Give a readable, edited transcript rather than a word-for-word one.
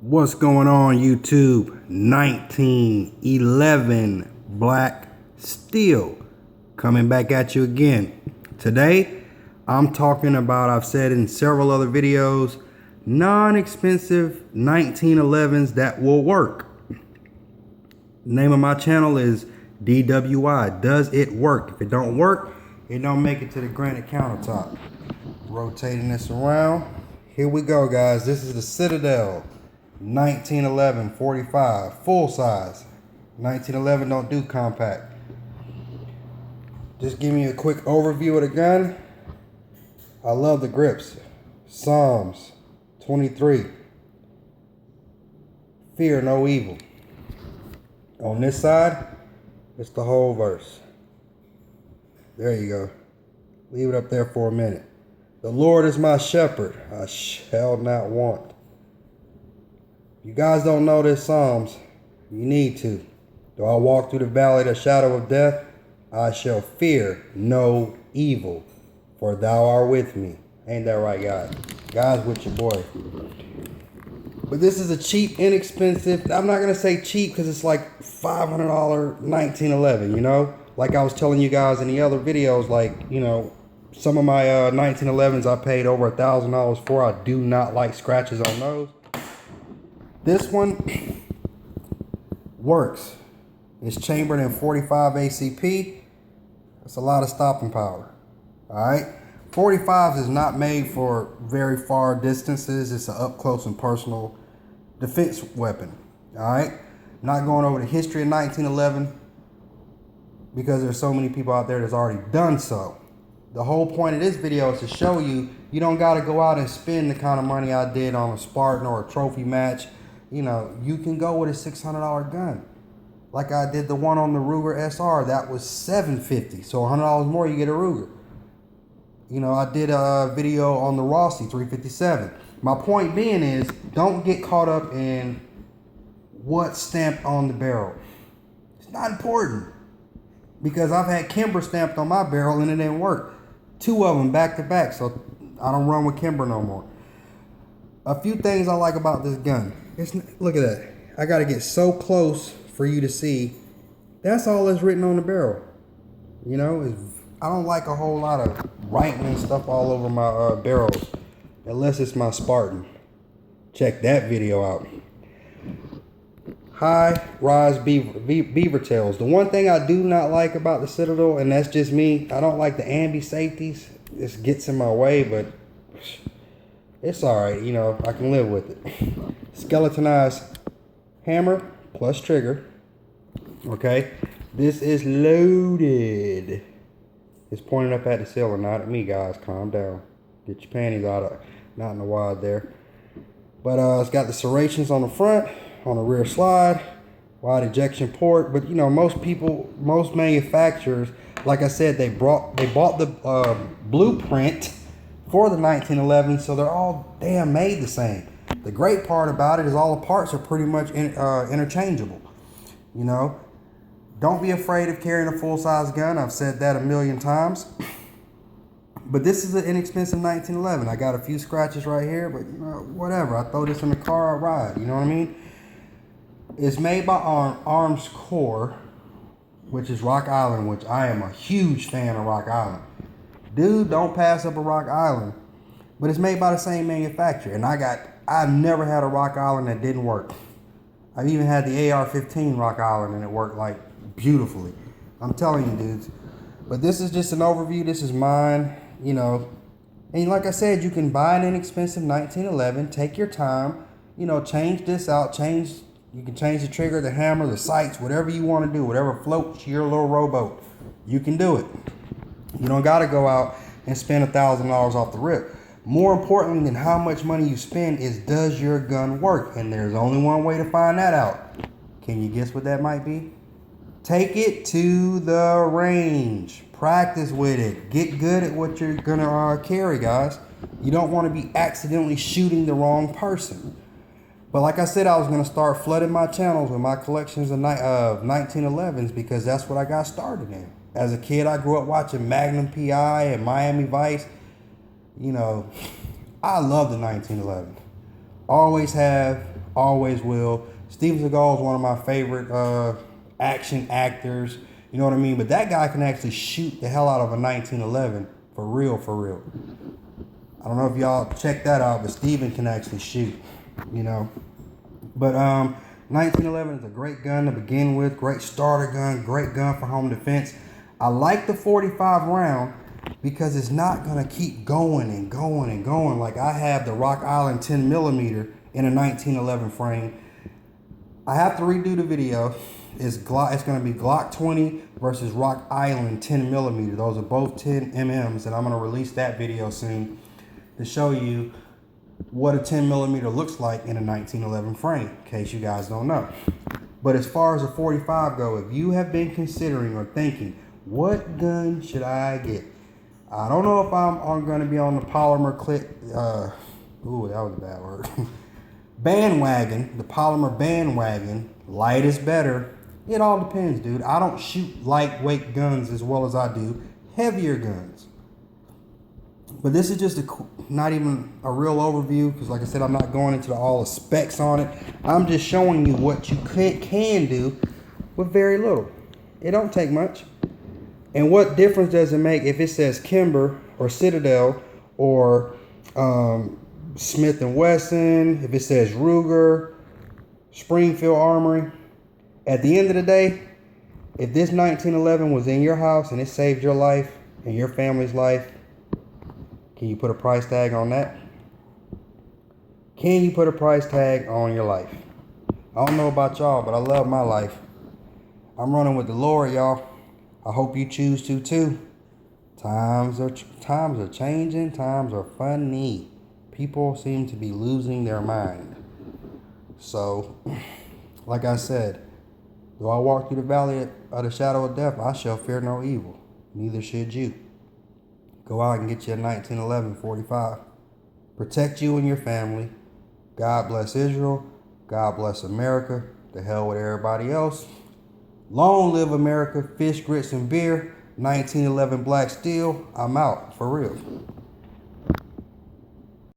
What's going on, YouTube? 1911 Black Steel coming back at you again. Today, I'm talking about, I've said in several other videos, non-expensive 1911s that will work. The name of my channel is DWI. Does it work? If it don't work, it don't make it to the granite countertop. Rotating this around. Here we go, guys. This is the Citadel 1911 45 full size. 1911 don't do compact. Just give me a quick overview of the gun. I love the grips. Psalms 23. Fear no evil. On this side, it's the whole verse. There you go. Leave it up there for a minute. The Lord is my shepherd, I shall not want. You guys don't know this Psalms, you need to. Though I walk through the valley of the shadow of death, I shall fear no evil, for thou art with me. Ain't that right, guys? God's with your boy. But this is a cheap, inexpensive, I'm not going to say cheap because it's like $500 1911, you know? Like I was telling you guys in the other videos, like, you know, some of my 1911s I paid over $1,000 for. I do not like scratches on those. This one works. It's chambered in 45 ACP. That's a lot of stopping power. Alright? 45s is not made for very far distances. It's an up close and personal defense weapon. Alright? Not going over the history of 1911 because there's so many people out there that's already done so. The whole point of this video is to show you, you don't got to go out and spend the kind of money I did on a Spartan or a trophy match. You know, you can go with a $600 gun. Like I did the one on the Ruger SR, that was $750. So $100 more, you get a Ruger. You know, I did a video on the Rossi 357. My point being is, don't get caught up in what's stamped on the barrel. It's not important. Because I've had Kimber stamped on my barrel and it didn't work. 2 of them back to back, so I don't run with Kimber no more. A few things I like about this gun. Look at that. I got to get so close for you to see. That's all that's written on the barrel. You know, I don't like a whole lot of writing and stuff all over my barrels. Unless it's my Spartan. Check that video out. High rise beaver tails. The one thing I do not like about the Citadel, and that's just me, I don't like the ambi safeties. This gets in my way, but it's alright, you know, I can live with it. Skeletonized hammer plus trigger. Okay, this is loaded. It's pointing up at the ceiling, not at me, guys. Calm down. Get your panties out of, not in the wad there. But it's got the serrations on the front, on the rear slide, wide ejection port. But you know, most manufacturers, like I said, they bought the blueprint for the 1911, so they're all damn made the same. The great part about it is all the parts are pretty much interchangeable. You know, don't be afraid of carrying a full-size gun. I've said that a million times. But this is an inexpensive 1911. I got a few scratches right here, but you know, whatever. I throw this in the car, I ride. You know what I mean? It's made by Arms Core, which is Rock Island, which I am a huge fan of Rock Island. Dude, don't pass up a Rock Island. But it's made by the same manufacturer. And I've never had a Rock Island that didn't work. I've even had the AR-15 Rock Island and it worked like beautifully. I'm telling you, dudes. But this is just an overview. This is mine, you know. And like I said, you can buy an inexpensive 1911. Take your time. You know, change this out. You can change the trigger, the hammer, the sights, whatever you want to do. Whatever floats your little rowboat. You can do it. You don't got to go out and spend $1,000 off the rip. More importantly than how much money you spend is, does your gun work? And there's only one way to find that out. Can you guess what that might be? Take it to the range. Practice with it. Get good at what you're going to carry, guys. You don't want to be accidentally shooting the wrong person. But like I said, I was going to start flooding my channels with my collections of 1911s because that's what I got started in. As a kid, I grew up watching Magnum PI and Miami Vice. You know, I love the 1911. Always have, Always will. Steven Seagal is one of my favorite action actors. You know what I mean? But that guy can actually shoot the hell out of a 1911. For real, for real. I don't know if y'all check that out, but Steven can actually shoot, you know. But 1911 is a great gun to begin with. Great starter gun. Great gun for home defense. I like the 45 round because it's not going to keep going and going and going. Like I have the Rock Island 10 millimeter in a 1911 frame. I have to redo the video. It's going to be Glock 20 versus Rock Island 10 millimeter. Those are both 10 MMs, and I'm going to release that video soon to show you what a 10 millimeter looks like in a 1911 frame, in case you guys don't know. But as far as a 45 go, if you have been considering or thinking, what gun should I get? I don't know if I'm going to be on the polymer clip. Ooh, that was a bad word. Bandwagon, the polymer bandwagon. Light is better. It all depends, dude. I don't shoot lightweight guns as well as I do heavier guns. But this is just not even a real overview because, like I said, I'm not going into all the specs on it. I'm just showing you what you can do with very little. It don't take much. And what difference does it make if it says Kimber or Citadel or Smith & Wesson, if it says Ruger, Springfield Armory? At the end of the day, if this 1911 was in your house and it saved your life and your family's life, can you put a price tag on that? Can you put a price tag on your life? I don't know about y'all, but I love my life. I'm running with the Lord, y'all. I hope you choose to too. Times are changing. Times are funny. People seem to be losing their mind. So, like I said, though I walk through the valley of the shadow of death, I shall fear no evil. Neither should you. Go out and get you a 1911 45. Protect you and your family. God bless Israel. God bless America. The hell with everybody else. Long live America. Fish, grits, and beer. 1911 Black Steel. I'm out. For real.